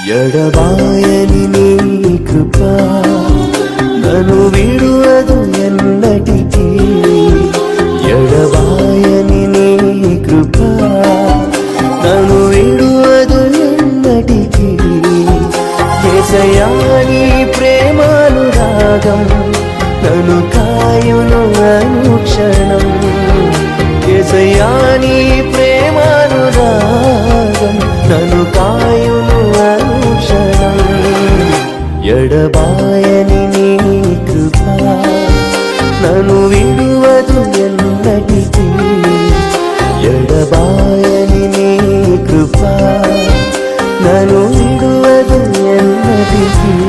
ఎడబాయని నీ కృప నన్ను విడువదు ఎన్నటికీ. ఎడబాయని నీ కృప నన్ను విడువదు ఎన్నటికీ. యేసయ్యా నీ ప్రేమానురాగం నన్ను కాయును అనుక్షణం. యేసయ్యా నీ ప్రేమానురాగం నన్ను కాయును అనుక్షణం. ఎడబాయని నీ కృప నన్ను విడువదు ఎన్నటికీ. ఎడబాయని నీ కృప నన్ను విడువదు ఎన్నటికీ.